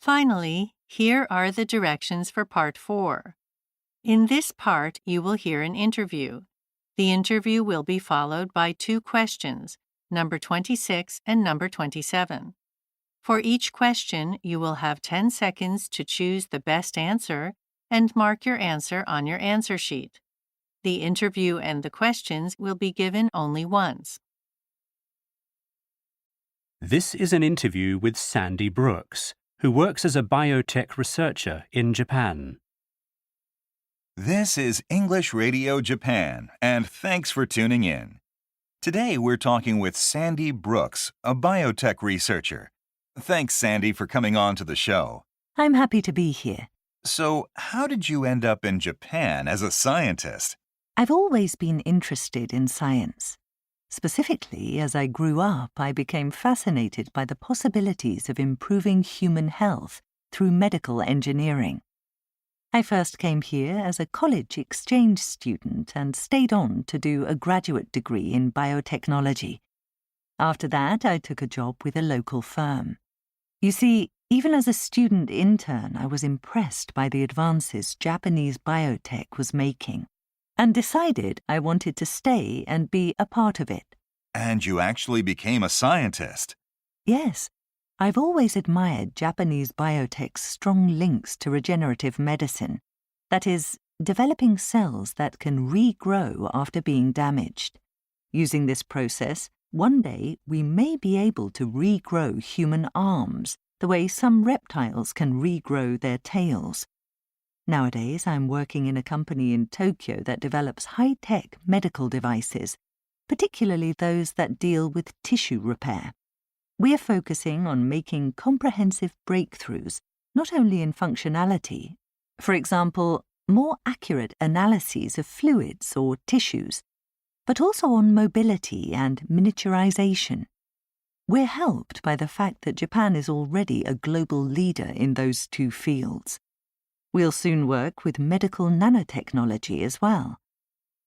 Finally, here are the directions for Part 4. In this part, you will hear an interview. The interview will be followed by 2 questions, number 26 and number 27. For each question, you will have 10 seconds to choose the best answer and mark your answer on your answer sheet. The interview and the questions will be given only once. This is an interview with Sandy Brooks, who works as a biotech researcher in Japan. This is English Radio Japan, and thanks for tuning in. Today we're talking with Sandy Brooks, a biotech researcher. Thanks, Sandy, for coming on to the show. I'm happy to be here. So, how did you end up in Japan as a scientist? I've always been interested in science. Specifically, as I grew up, I became fascinated by the possibilities of improving human health through medical engineering. I first came here as a college exchange student and stayed on to do a graduate degree in biotechnology. After that, I took a job with a local firm. You see, even as a student intern, I was impressed by the advances Japanese biotech was making, and decided I wanted to stay and be a part of it. And you actually became a scientist? Yes, I've always admired Japanese biotech's strong links to regenerative medicine, that is, developing cells that can regrow after being damaged. Using this process, one day we may be able to regrow human arms the way some reptiles can regrow their tails. Nowadays, I'm working in a company in Tokyo that develops high-tech medical devices, particularly those that deal with tissue repair. We are focusing on making comprehensive breakthroughs, not only in functionality, for example, more accurate analyses of fluids or tissues, but also on mobility and miniaturization. We're helped by the fact that Japan is already a global leader in those 2 fields. We'll soon work with medical nanotechnology as well.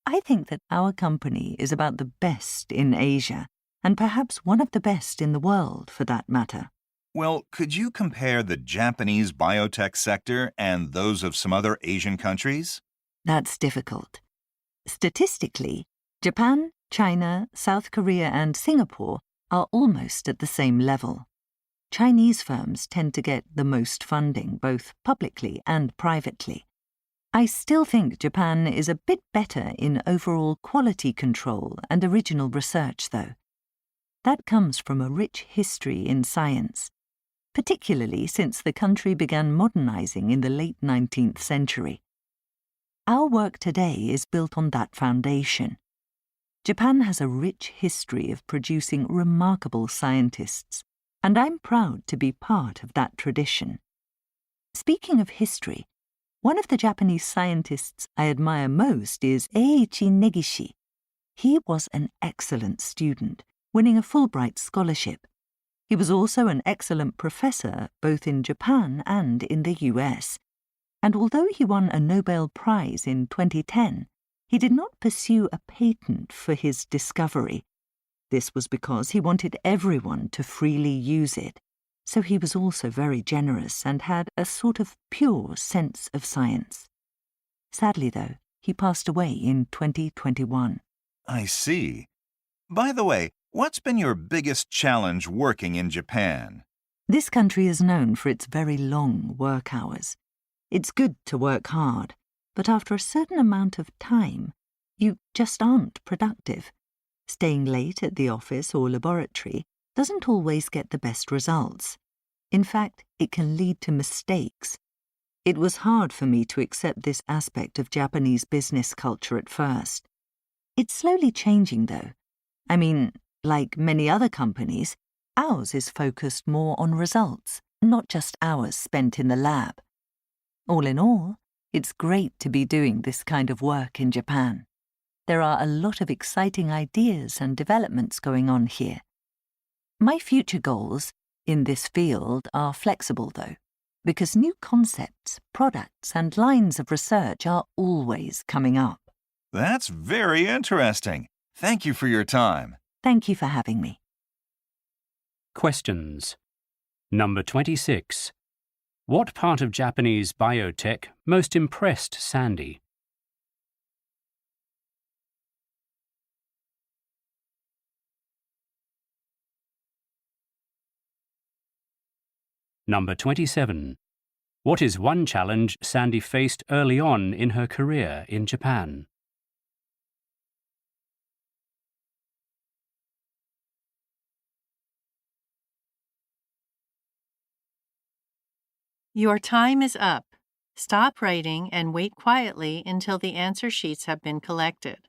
I think that our company is about the best in Asia, and perhaps one of the best in the world, for that matter. Well, could you compare the Japanese biotech sector and those of some other Asian countries? That's difficult. Statistically, Japan, China, South Korea, and Singapore are almost at the same level. Chinese firms tend to get the most funding, both publicly and privately. I still think Japan is a bit better in overall quality control and original research, though. That comes from a rich history in science, particularly since the country began modernizing in the late 19th century. Our work today is built on that foundation. Japan has a rich history of producing remarkable scientists, and I'm proud to be part of that tradition. Speaking of history, one of the Japanese scientists I admire most is Eiichi Negishi. He was an excellent student, winning a Fulbright scholarship. He was also an excellent professor both in Japan and in the US, and although he won a Nobel Prize in 2010, he did not pursue a patent for his discovery. This was because he wanted everyone to freely use it, so he was also very generous and had a sort of pure sense of science. Sadly, though, he passed away in 2021. I see. By the way, what's been your biggest challenge working in Japan? This country is known for its very long work hours. It's good to work hard, but after a certain amount of time, you just aren't productive. Staying late at the office or laboratory doesn't always get the best results. In fact, it can lead to mistakes. It was hard for me to accept this aspect of Japanese business culture at first. It's slowly changing, though. I mean, like many other companies, ours is focused more on results, not just hours spent in the lab. All in all, it's great to be doing this kind of work in Japan. There are a lot of exciting ideas and developments going on here. My future goals in this field are flexible, though, because new concepts, products, and lines of research are always coming up. That's very interesting. Thank you for your time. Thank you for having me. Questions. Number 26. What part of Japanese biotech most impressed Sandy? Number 27. What is one challenge Sandy faced early on in her career in Japan? Your time is up. Stop writing and wait quietly until the answer sheets have been collected.